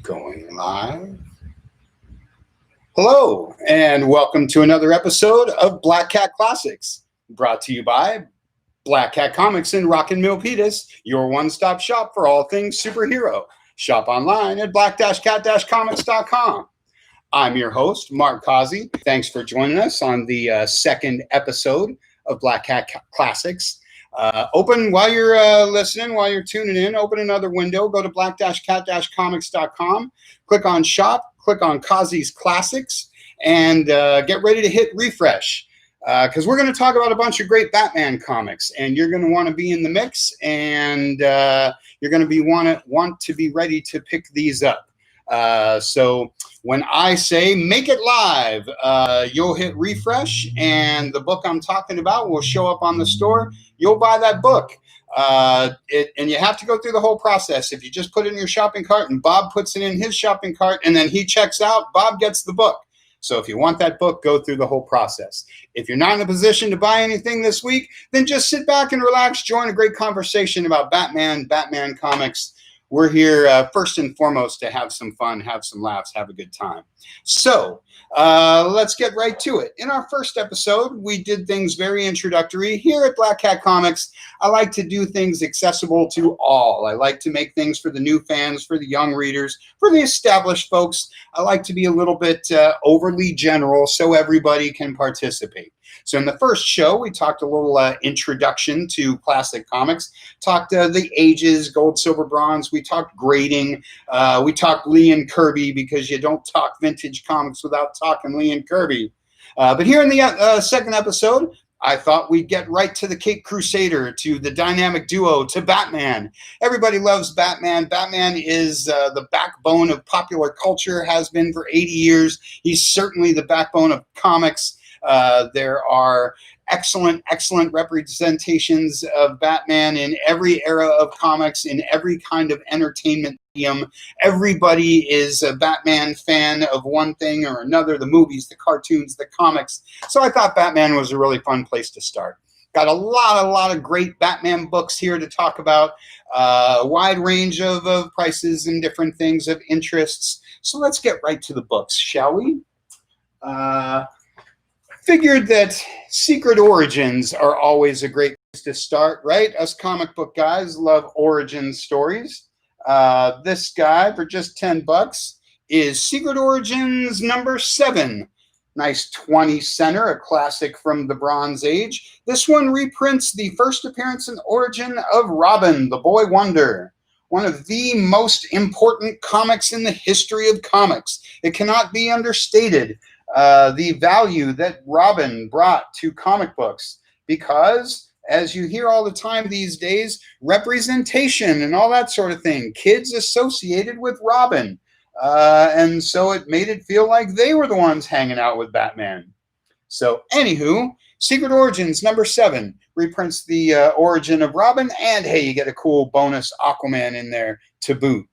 Going live. Hello, and welcome to another episode of Black Cat Classics, brought to you by Black Cat Comics in Rockin' Milpitas, your one-stop shop for all things superhero. Shop online at black-cat-comics.com. I'm your host, Mark Causey. Thanks for joining us on the second episode of Black Cat Classics. Open while you're listening, while you're tuning in, open another window, go to black-cat-comics.com, click on shop, click on Causey's Classics, and get ready to hit refresh. Because we're going to talk about a bunch of great Batman comics, and you're going to want to be in the mix, and you're going to want to be ready to pick these up. So when I say make it live, you'll hit refresh, and the book I'm talking about will show up on the store. You'll buy that book. And you have to go through the whole process. If you just put it in your shopping cart and Bob puts it in his shopping cart and then he checks out, Bob gets the book. So if you want that book, go through the whole process. If you're not in a position to buy anything this week, then just sit back and relax, join a great conversation about Batman comics. We're here first and foremost to have some fun, have some laughs, have a good time. So let's get right to it. In our first episode, we did things very introductory. Here at Black Cat Comics, I like to do things accessible to all. I like to make things for the new fans, for the young readers, for the established folks. I like to be a little bit overly general so everybody can participate. So in the first show, we talked a little introduction to classic comics, talked the ages, gold, silver, bronze. We talked grading. We talked Lee and Kirby, because you don't talk vintage comics without talking Lee and Kirby. But here in the second episode, I thought we'd get right to the Cape Crusader, to the dynamic duo, to Batman. Everybody loves Batman. Batman is the backbone of popular culture, has been for 80 years. He's certainly the backbone of comics. There are excellent representations of Batman in every era of comics, in every kind of entertainment medium. Everybody is a Batman fan of one thing or another, the movies, the cartoons, the comics. So I thought Batman was a really fun place to start. Got a lot of great Batman books here to talk about, a wide range of prices and different things of interests. So let's get right to the books, shall we? Figured that Secret Origins are always a great place to start, right? Us comic book guys love origin stories. This guy, for just $10, is Secret Origins number 7. Nice 20 center, a classic from the Bronze Age. This one reprints the first appearance and origin of Robin, the Boy Wonder. One of the most important comics in the history of comics. It cannot be understated. The value that Robin brought to comic books, because, as you hear all the time these days, representation and all that sort of thing, kids associated with Robin, and so it made it feel like they were the ones hanging out with Batman. So anywho, Secret Origins number 7 reprints the origin of Robin, and hey, you get a cool bonus Aquaman in there to boot.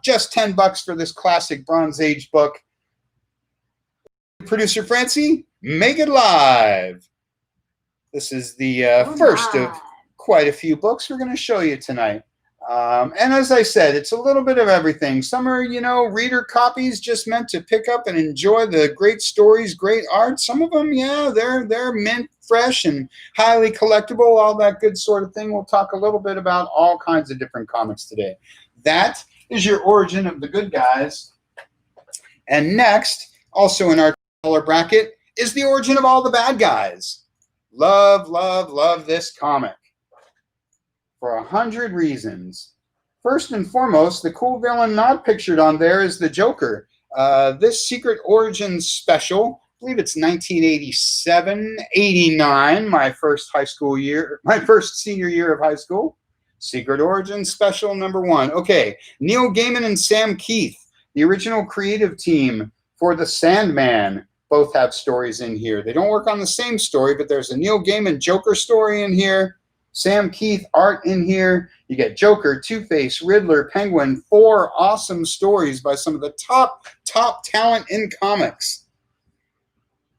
Just $10 for this classic Bronze Age book. Producer Francie, make it live. This is the first of quite a few books we're going to show you tonight. And as I said, it's a little bit of everything. Some are, reader copies just meant to pick up and enjoy the great stories, great art. Some of them, yeah, they're mint, fresh, and highly collectible, all that good sort of thing. We'll talk a little bit about all kinds of different comics today. That is your origin of the good guys. And next, also in our color bracket, is the origin of all the bad guys. Love this comic for 100 reasons. First and foremost, the cool villain not pictured on there is the Joker. This Secret Origins special, I believe it's 1987, 89, my first senior year of high school. Secret Origins special number 1. Okay, Neil Gaiman and Sam Keith, the original creative team for The Sandman, both have stories in here. They don't work on the same story, but there's a Neil Gaiman Joker story in here, Sam Keith art in here. You get Joker, Two-Face, Riddler, Penguin, 4 awesome stories by some of the top talent in comics.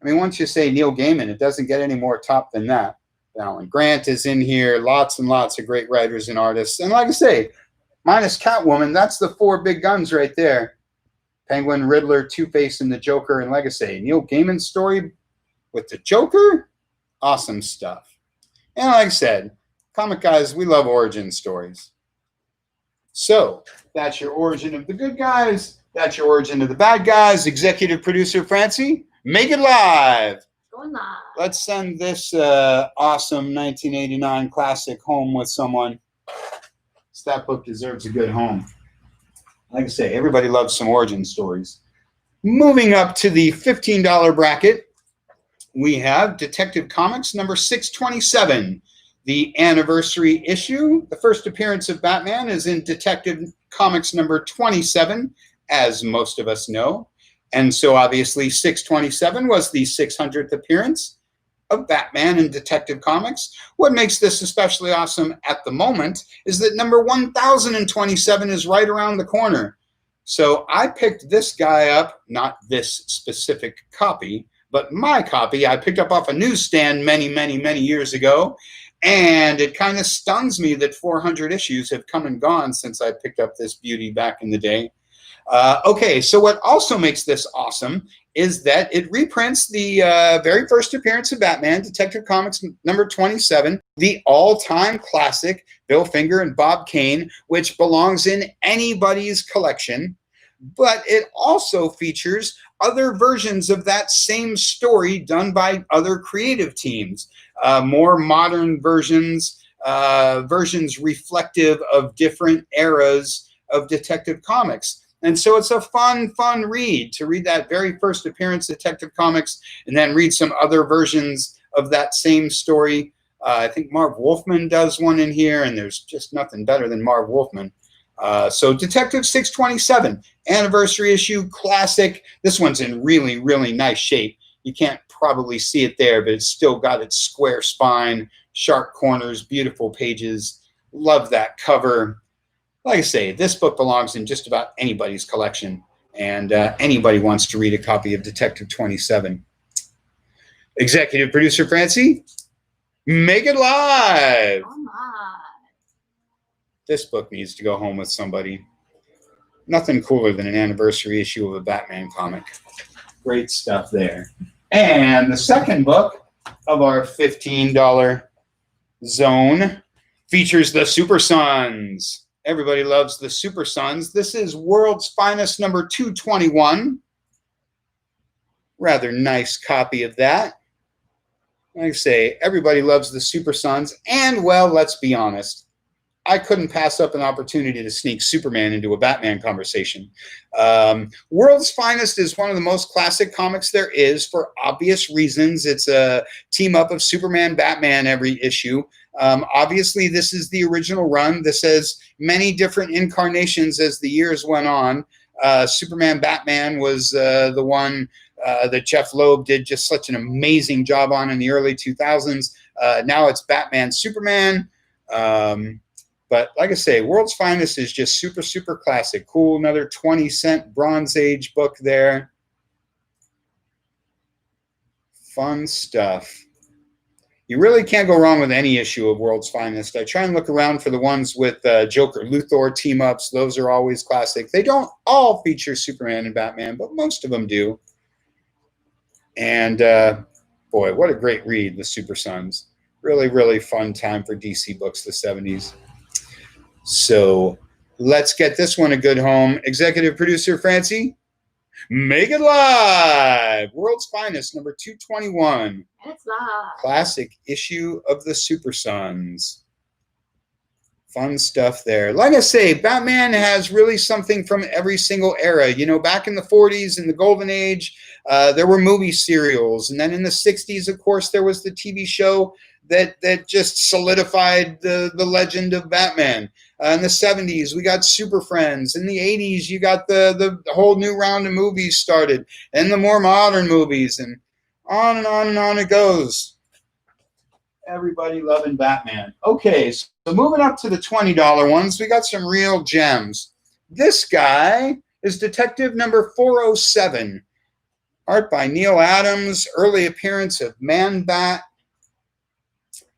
I mean, once you say Neil Gaiman, it doesn't get any more top than that. Alan Grant is in here, lots and lots of great writers and artists. And like I say, Minus Catwoman, that's the four big guns right there. Penguin, Riddler, Two-Face, and the Joker and Legacy. Neil Gaiman's story with the Joker? Awesome stuff. And like I said, comic guys, we love origin stories. So that's your origin of the good guys. That's your origin of the bad guys. Executive producer Francie, make it live. Going live. Let's send this awesome 1989 classic home with someone. That book deserves a good home. Like I say, everybody loves some origin stories. Moving up to the $15 bracket, we have Detective Comics number 627, the anniversary issue. The first appearance of Batman is in Detective Comics number 27, as most of us know. And so obviously 627 was the 600th appearance of Batman in Detective Comics. What makes this especially awesome at the moment is that number 1027 is right around the corner. So I picked this guy up, not this specific copy, but my copy I picked up off a newsstand many years ago. And it kind of stuns me that 400 issues have come and gone since I picked up this beauty back in the day. Okay, so what also makes this awesome is that it reprints the very first appearance of Batman, Detective Comics number 27, the all-time classic, Bill Finger and Bob Kane, which belongs in anybody's collection. But it also features other versions of that same story done by other creative teams, more modern versions, versions reflective of different eras of Detective Comics. And so it's a fun read to read that very first appearance of Detective Comics and then read some other versions of that same story. I think Marv Wolfman does one in here, and there's just nothing better than Marv Wolfman. So Detective 627, anniversary issue, classic. This one's in really nice shape. You can't probably see it there, but it's still got its square spine, sharp corners, beautiful pages. Love that cover. Like I say, this book belongs in just about anybody's collection, and anybody wants to read a copy of Detective 27. Executive producer Francie, make it live. Oh my. This book needs to go home with somebody. Nothing cooler than an anniversary issue of a Batman comic. Great stuff there. And the second book of our $15 zone features the Super Sons. Everybody loves the Super Sons. This is World's Finest number 221. Rather nice copy of that. Like I say, everybody loves the Super Sons. And, well, let's be honest. I couldn't pass up an opportunity to sneak Superman into a Batman conversation. World's Finest is one of the most classic comics there is for obvious reasons. It's a team-up of Superman, Batman every issue. Obviously, this is the original run. This has many different incarnations as the years went on. Superman, Batman was the one that Jeff Loeb did just such an amazing job on in the early 2000s. Now it's Batman, Superman. But like I say, World's Finest is just super classic. Cool, another 20-cent Bronze Age book there. Fun stuff. You really can't go wrong with any issue of World's Finest. I try and look around for the ones with Joker Luthor team-ups. Those are always classic. They don't all feature Superman and Batman, but most of them do. And boy, what a great read, the Super Sons. Really fun time for DC books, the 70s. So let's get this one a good home. Executive producer Francie, make it live. World's Finest number 221. It's live. Classic issue of the Super Sons. Fun stuff there. Like I say, Batman has really something from every single era. You know, back in the 40s, in the Golden Age, there were movie serials. And then in the 60s, of course, there was the TV show that just solidified the legend of Batman. In the 70s, we got Super Friends. In the 80s, you got the whole new round of movies started. And the more modern movies. And on it goes. Everybody loving Batman. Okay, so moving up to the $20 ones, we got some real gems. This guy is Detective number 407. Art by Neil Adams, early appearance of Man-Bat.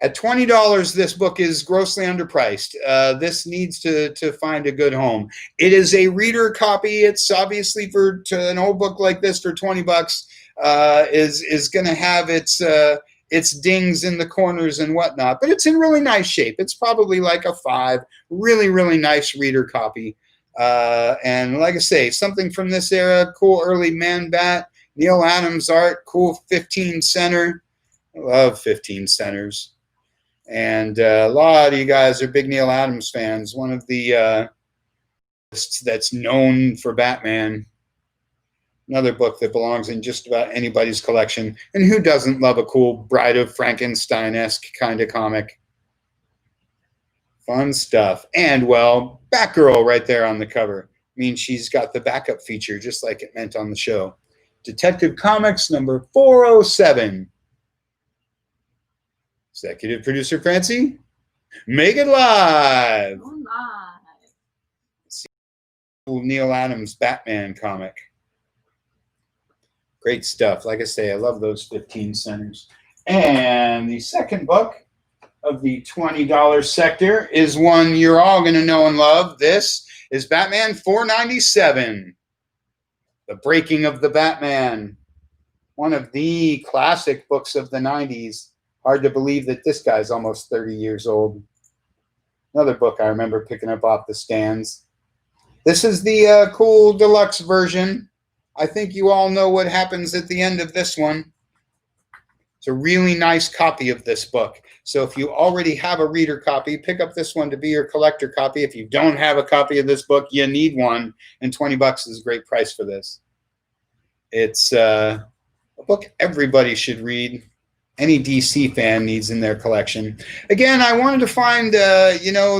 At $20, this book is grossly underpriced. This needs to find a good home. It is a reader copy. It's obviously to an old book like this for $20 is going to have its dings in the corners and whatnot, but it's in really nice shape. It's probably like a 5. Really, really nice reader copy. And like I say, something from this era, cool early Man Bat, Neil Adams art, cool 15 center. I love 15 centers. And a lot of you guys are big Neil Adams fans. One of the that's known for Batman. Another book that belongs in just about anybody's collection. And who doesn't love a cool Bride of Frankenstein-esque kind of comic? Fun stuff. And, well, Batgirl right there on the cover. Means she's got the backup feature, just like it meant on the show. Detective Comics number 407. Executive producer Francie. Make it live. Oh, live. Neil Adams Batman comic. Great stuff. Like I say, I love those 15 centers. And the second book of the $20 sector is one you're all going to know and love. This is Batman 497, The Breaking of the Batman. One of the classic books of the 90s. Hard to believe that this guy's almost 30 years old. Another book I remember picking up off the stands. This is the cool deluxe version. I think you all know what happens at the end of this one. It's a really nice copy of this book. So if you already have a reader copy, pick up this one to be your collector copy. If you don't have a copy of this book, you need one. And $20 is a great price for this. It's a book everybody should read. Any DC fan needs in their collection. Again, I wanted to find,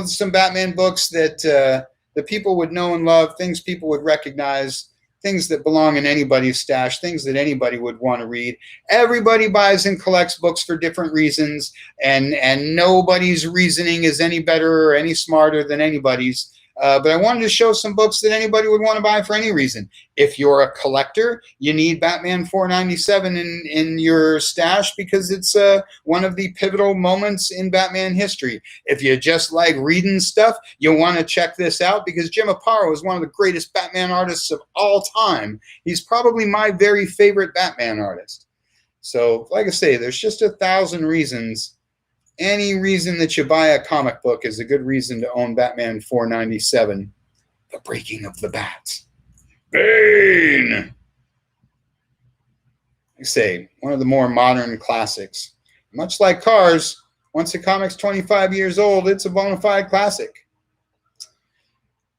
some Batman books that people would know and love, things people would recognize, things that belong in anybody's stash, things that anybody would want to read. Everybody buys and collects books for different reasons, and nobody's reasoning is any better or any smarter than anybody's. But I wanted to show some books that anybody would want to buy for any reason. If you're a collector, you need Batman 497 in your stash because it's one of the pivotal moments in Batman history. If you just like reading stuff, you'll want to check this out because Jim Aparo is one of the greatest Batman artists of all time. He's probably my very favorite Batman artist. So, like I say, there's just 1,000 reasons. Any reason that you buy a comic book is a good reason to own Batman 497, The Breaking of the Bat. Bane! I say, one of the more modern classics. Much like Cars, once a comic's 25 years old, it's a bona fide classic.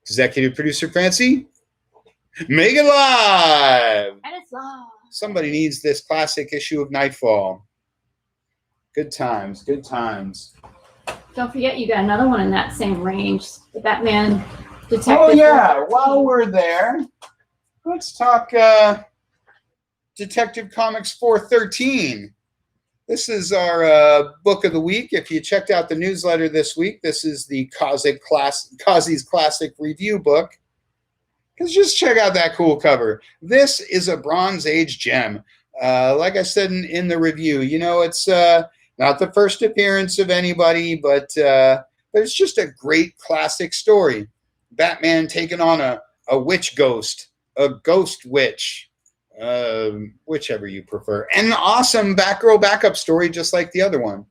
Executive producer Francie, make it live! And it's live. Somebody needs this classic issue of Nightfall. Good times, good times. Don't forget, you got another one in that same range. The Batman Detective. Oh, yeah. While we're there, let's talk Detective Comics 413. This is our book of the week. If you checked out the newsletter this week, this is the Causey's Classic Review book. Because just check out that cool cover. This is a Bronze Age gem. Like I said in the review, it's not the first appearance of anybody, but it's just a great classic story. Batman taking on a witch ghost, a ghost witch, whichever you prefer. And an awesome Batgirl backup story just like the other one.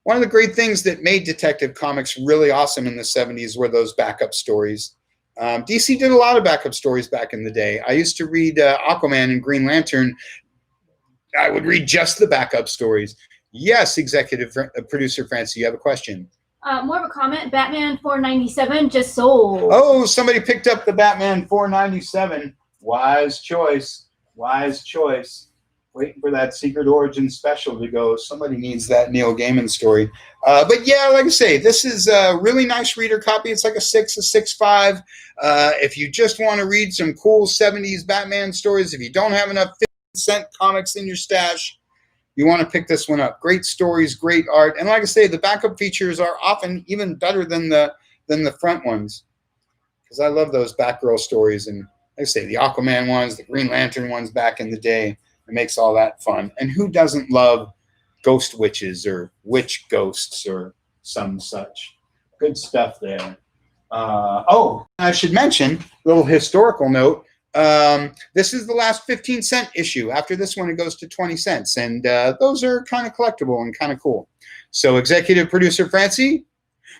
One of the great things that made Detective Comics really awesome in the 70s were those backup stories. DC did a lot of backup stories back in the day. I used to read Aquaman and Green Lantern. I would read just the backup stories. Yes, executive producer Francie, you have a question. More of a comment. Batman 497 just sold. Oh, somebody picked up the Batman 497. Wise choice. Wise choice. Waiting for that Secret Origin special to go. Somebody needs that Neil Gaiman story. But yeah, like I say, this is a really nice reader copy. It's like a 6.5. If you just want to read some cool 70s Batman stories, if you don't have enough 50-cent comics in your stash, you want to pick this one up. Great stories, great art. And like I say, the backup features are often even better than the front ones. Because I love those Batgirl stories. And like I say, the Aquaman ones, the Green Lantern ones back in the day. It makes all that fun. And who doesn't love ghost witches or witch ghosts or some such. Good stuff there. Oh, I should mention, a little historical note. This is the last 15-cent issue. After this one, it goes to 20 cents. And those are kind of collectible and kind of cool. So executive producer Francie,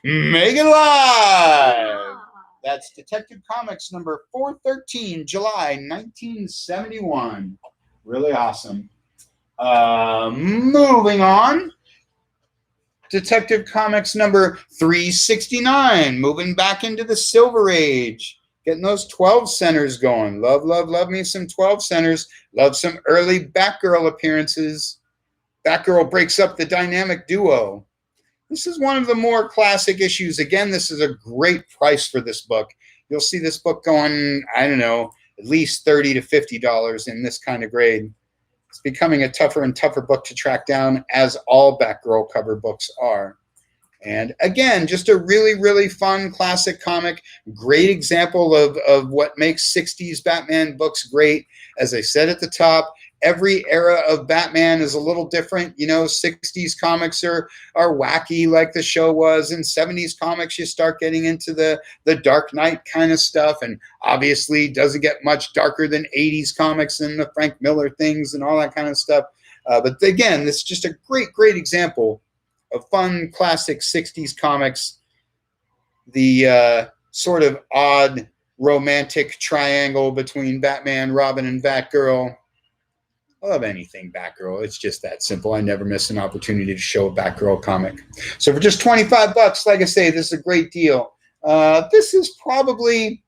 make it live. That's Detective Comics number 413, July 1971. Really awesome. Moving on. Detective Comics number 369, moving back into the Silver Age. Getting those 12 centers going. Love, love, love me some 12 centers. Love some early Batgirl appearances. Batgirl breaks up the dynamic duo. This is one of the more classic issues. Again, this is a great price for this book. You'll see this book going, I don't know, at least $30 to $50 in this kind of grade. It's becoming a tougher and tougher book to track down, as all Batgirl cover books are. And again, just a really, really fun classic comic. Great example of what makes 60s Batman books great. As I said at the top, every era of Batman is a little different. You know, 60s comics are wacky like the show was. In 70s comics, you start getting into the Dark Knight kind of stuff. And obviously doesn't get much darker than 80s comics and the Frank Miller things and all that kind of stuff. But again, this is just a great, great example of fun classic 60s comics. The sort of odd romantic triangle between Batman, Robin, and Batgirl. I love anything Batgirl. It's just that simple. I never miss an opportunity to show a Batgirl comic. So for just 25 bucks, like I say, this is a great deal. This is probably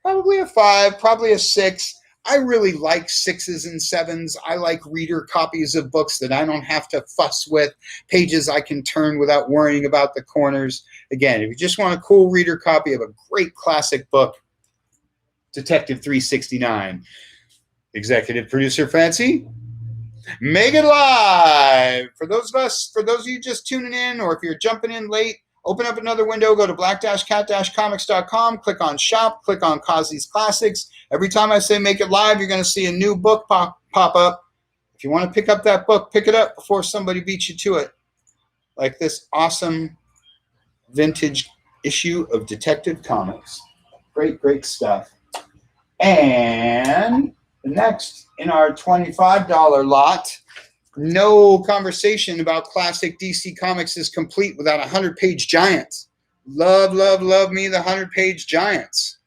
a 5, probably a 6. I really like 6s and 7s. I like reader copies of books that I don't have to fuss with, pages I can turn without worrying about the corners. Again, if you just want a cool reader copy of a great classic book, Detective 369. Executive producer Francie, make it live. For those of you just tuning in, or if you're jumping in late, open up another window, go to black-cat-comics.com, click on shop, click on Causey's Classics. Every time I say make it live, you're going to see a new book pop up. If you want to pick up that book, pick it up before somebody beats you to it. Like this awesome vintage issue of Detective Comics. Great, great stuff. And next in our $25 lot, no conversation about classic DC Comics is complete without a 100-page giant. Love, love, love me the 100-page giants.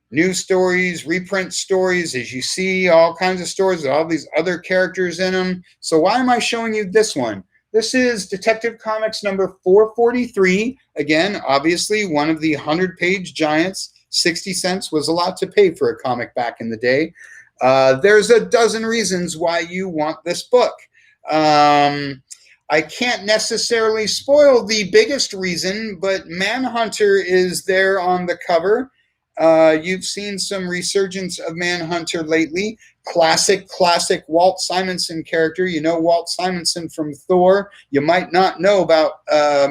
New stories, reprint stories, as you see, all kinds of stories with all these other characters in them. So why am I showing you this one? This is Detective Comics number 443. Again, obviously one of the 100-page giants. 60 cents was a lot to pay for a comic back in the day. There's a dozen reasons why you want this book. I can't necessarily spoil the biggest reason, but Manhunter is there on the cover. You've seen some resurgence of Manhunter lately. Classic Walt Simonson character. You know Walt Simonson from Thor. You might not know about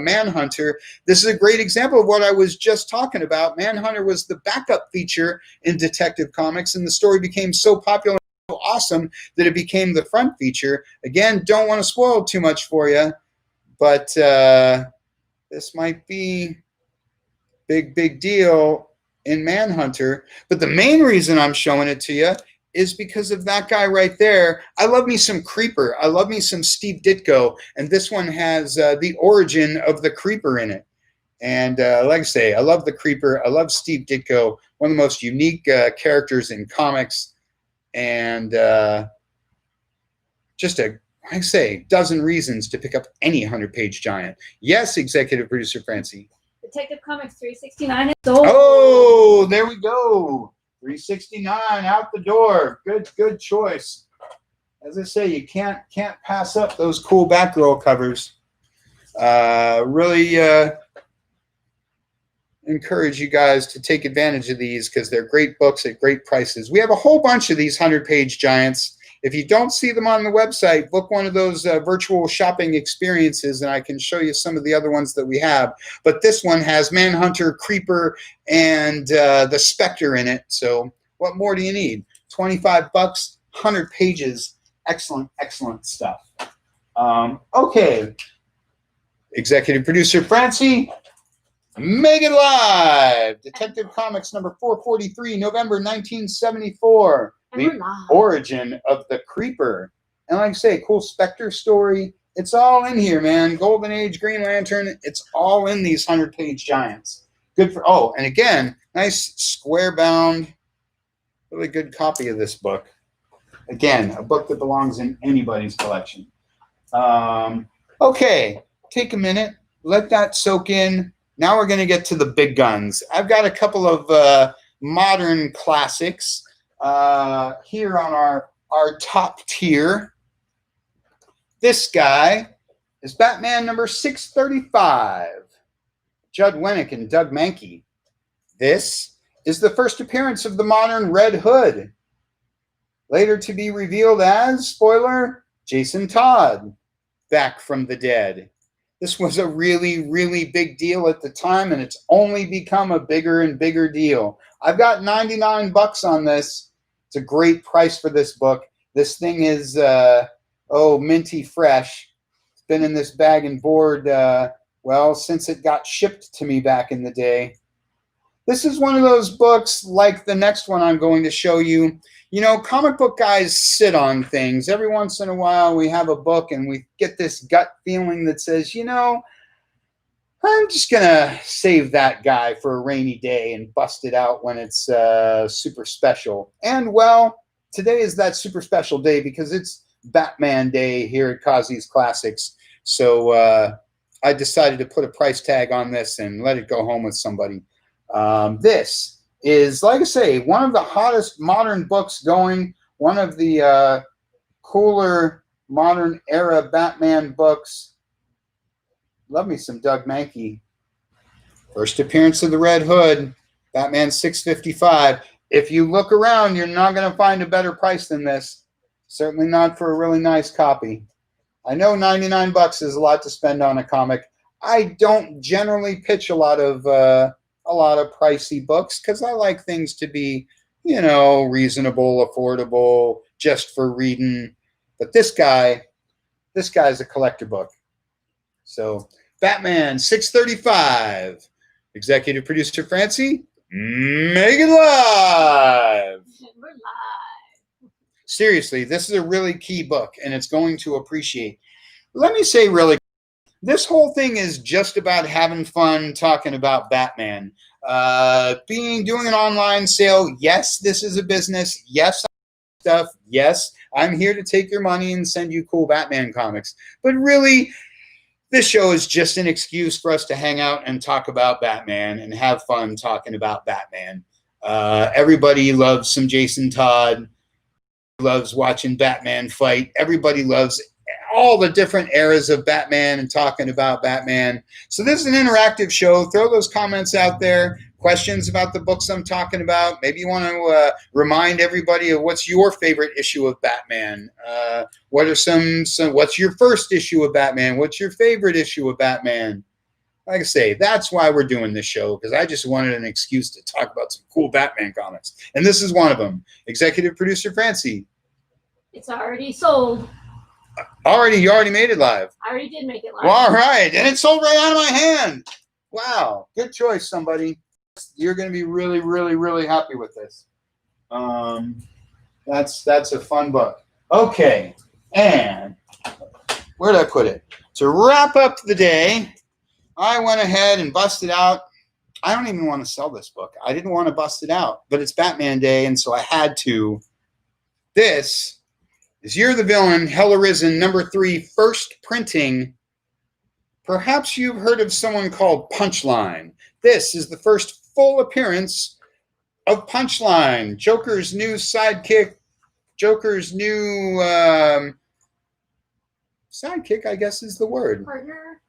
Manhunter. This is a great example of what I was just talking about. Manhunter was the backup feature in Detective Comics, and the story became so popular and so awesome that it became the front feature. Again, don't want to spoil too much for you, but this might be big deal in Manhunter. But the main reason I'm showing it to you is because of that guy right there. I love me some Creeper. I love me some Steve Ditko, and this one has the origin of the Creeper in it. And like I say, I love the Creeper. I love Steve Ditko, one of the most unique characters in comics, and just like I say, dozen reasons to pick up any 100-page giant. Yes, executive producer Francie. Detective Comics 369 is sold. Oh, there we go. 369 out the door. Good choice. As I say, you can't pass up those cool Batgirl covers. Really encourage you guys to take advantage of these because they're great books at great prices. We have a whole bunch of these 100-page giants. If you don't see them on the website, book one of those virtual shopping experiences, and I can show you some of the other ones that we have. But this one has Manhunter, Creeper, and the Spectre in it. So what more do you need? 25 bucks, 100 pages. Excellent, excellent stuff. Okay. Executive producer Francie, make it live. Detective Comics number 443, November 1974. The origin of the Creeper. And like I say, cool Spectre story. It's all in here, man. Golden Age, Green Lantern. It's all in these 100-page giants. Good for, oh, and again, nice square bound, really good copy of this book. Again, a book that belongs in anybody's collection. Okay, take a minute, let that soak in. Now we're going to get to the big guns. I've got a couple of modern classics here on our top tier. This guy is Batman number 635, Judd Winnick and Doug Mahnke. This is the first appearance of the modern Red Hood, later to be revealed as, spoiler, Jason Todd, back from the dead. This was a really, really big deal at the time, and it's only become a bigger and bigger deal. I've got $99 on this. It's a great price for this book. This thing is, minty fresh. It's been in this bag and board, since it got shipped to me back in the day. This is one of those books, like the next one I'm going to show you. You know, comic book guys sit on things. Every once in a while, we have a book and we get this gut feeling that says, you know, I'm just going to save that guy for a rainy day and bust it out when it's super special. And, well, today is that super special day because it's Batman Day here at Causey's Classics. So I decided to put a price tag on this and let it go home with somebody. This is, like I say, one of the hottest modern books going, one of the cooler modern era Batman books. Love me some Doug Mahnke. First appearance of the Red Hood, Batman 655. If you look around, you're not going to find a better price than this. Certainly not for a really nice copy. I know $99 is a lot to spend on a comic. I don't generally pitch a lot of pricey books because I like things to be, you know, reasonable, affordable, just for reading. But this guy's a collector book. So Batman 635, executive producer Francie, make it live. We're live. Seriously, this is a really key book, and it's going to appreciate. Let me say really, this whole thing is just about having fun talking about Batman. Doing an online sale. Yes, this is a business. Yes, stuff. Yes, I'm here to take your money and send you cool Batman comics. But really, this show is just an excuse for us to hang out and talk about Batman and have fun talking about Batman. Everybody loves some Jason Todd. Loves watching Batman fight. Everybody loves all the different eras of Batman and talking about Batman. So this is an interactive show. Throw those comments out there. Questions about the books I'm talking about. Maybe you want to remind everybody of what's your favorite issue of Batman. What are what's your first issue of Batman? What's your favorite issue of Batman? Like I say, that's why we're doing this show, because I just wanted an excuse to talk about some cool Batman comics. And this is one of them. Executive producer Francie. It's already sold. You already made it live. I already did make it live. Well, all right. And it sold right out of my hand. Wow. Good choice, somebody. You're going to be really, really, really happy with this. That's a fun book. Okay. And where did I put it? To wrap up the day, I went ahead and busted out. I don't even want to sell this book. I didn't want to bust it out, but it's Batman Day, and so I had to. This is Year of the Villain, Hell Arisen, number 3, first printing. Perhaps you've heard of someone called Punchline. This is the first full appearance of Punchline, Joker's new sidekick, Joker's new sidekick, I guess is the word.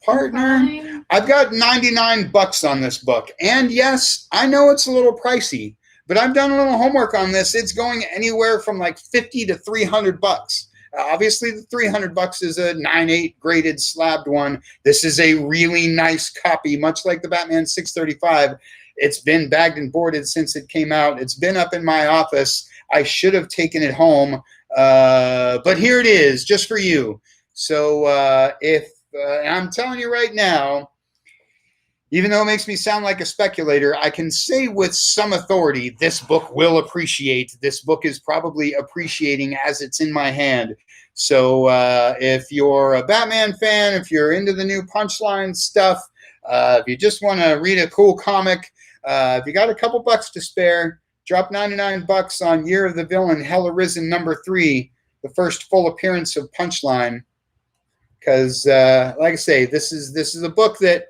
Partner. I've got $99 on this book. And yes, I know it's a little pricey, but I've done a little homework on this. It's going anywhere from like $50 to $300. Obviously, the $300 is a 9/8 graded slabbed one. This is a really nice copy, much like the Batman 635. It's been bagged and boarded since it came out. It's been up in my office. I should have taken it home, but here it is, just for you. So I'm telling you right now, even though it makes me sound like a speculator, I can say with some authority, this book will appreciate. This book is probably appreciating as it's in my hand. So if you're a Batman fan, if you're into the new Punchline stuff, if you just want to read a cool comic, if you got a couple bucks to spare, drop 99 bucks on Year of the Villain, Hell Arisen #3, the first full appearance of Punchline. Because, like I say, this is a book that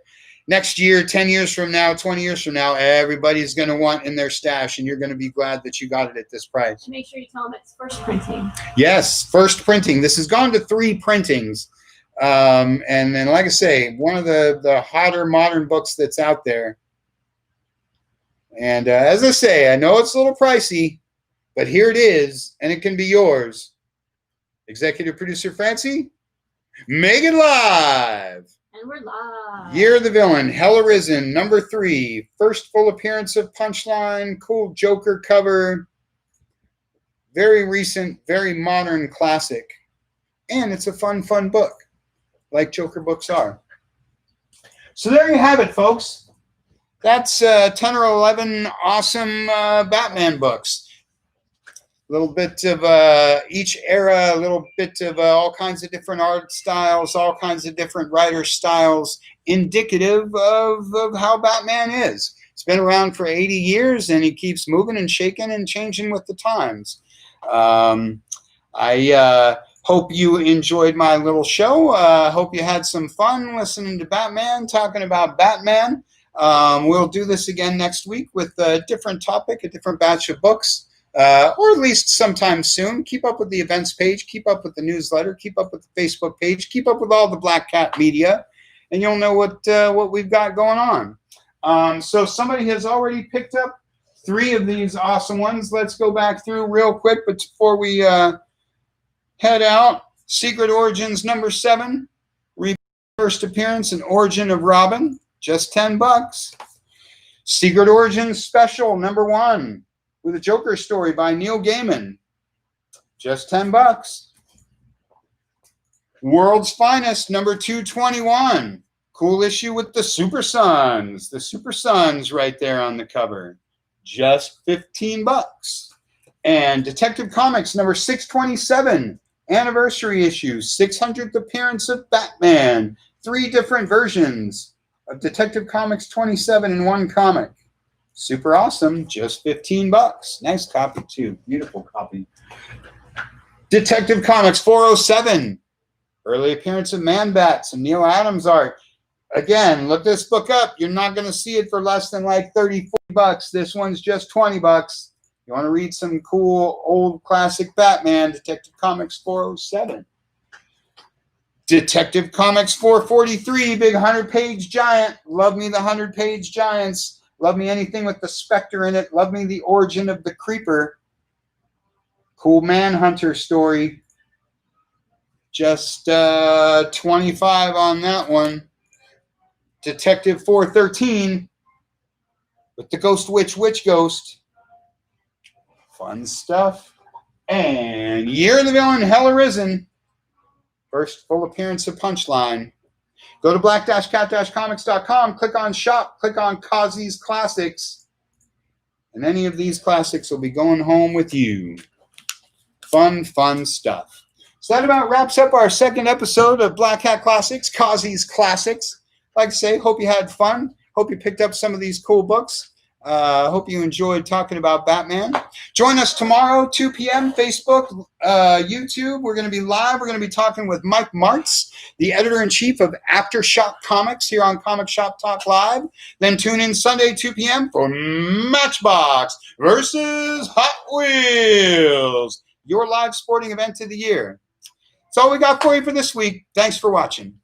next year, 10 years from now, 20 years from now, everybody's going to want in their stash, and you're going to be glad that you got it at this price. Make sure you tell them it's first printing. Yes, first printing. This has gone to 3 printings. And then, like I say, one of the hotter modern books that's out there. And as I say, I know it's a little pricey, but here it is, and it can be yours. Executive producer Francie, make it live. And we're live. Year of the Villain, Hell Arisen, #3, first full appearance of Punchline, cool Joker cover, very recent, very modern classic, and it's a fun book, like Joker books are. So there you have it, folks. That's 10 or 11 awesome Batman books. A little bit of each era, a little bit of all kinds of different art styles, all kinds of different writer styles, indicative of how Batman is. It's been around for 80 years, and he keeps moving and shaking and changing with the times. I hope you enjoyed my little show. Hope you had some fun listening to Batman, talking about Batman. We'll do this again next week with a different topic, a different batch of books. Or at least sometime soon. Keep up with the events page, keep up with the newsletter, keep up with the Facebook page, keep up with all the Black Cat media, and you'll know what we've got going on. So somebody has already picked up 3 of these awesome ones. Let's go back through real quick, but before we head out, Secret Origins #7, first appearance and origin of Robin, just 10 bucks. Secret Origins Special #1. With a Joker story by Neil Gaiman. Just 10 bucks. World's Finest #221. Cool issue with the Super Sons. The Super Sons right there on the cover. Just 15 bucks. And Detective Comics #627. Anniversary issue. 600th appearance of Batman. 3 different versions of Detective Comics 27 in one comic. Super awesome, just 15 bucks. Nice copy too, beautiful copy. Detective Comics 407, early appearance of Man-Bat, some Neil Adams art. Again, look this book up. You're not going to see it for less than like 30, 40 bucks. This one's just 20 bucks. You want to read some cool old classic Batman, Detective Comics 407. Detective Comics 443, big 100-page giant. Love me the 100-page giants. Love me anything with the Spectre in it. Love me the origin of the Creeper. Cool Manhunter story. Just 25 on that one. Detective 413 with the Ghost Witch Ghost. Fun stuff. And Year of the Villain, Hell Arisen. First full appearance of Punchline. Go to black-cat-comics.com, click on Shop, click on Causey's Classics, and any of these classics will be going home with you. Fun stuff. So that about wraps up our second episode of Black Cat Classics, Causey's Classics. Like I say, hope you had fun. Hope you picked up some of these cool books. Hope you enjoyed talking about Batman. Join us tomorrow, 2 p.m., Facebook, YouTube. We're going to be live. We're going to be talking with Mike Martz, the editor-in-chief of Aftershock Comics here on Comic Shop Talk Live. Then tune in Sunday, 2 p.m. for Matchbox versus Hot Wheels, your live sporting event of the year. That's all we got for you for this week. Thanks for watching.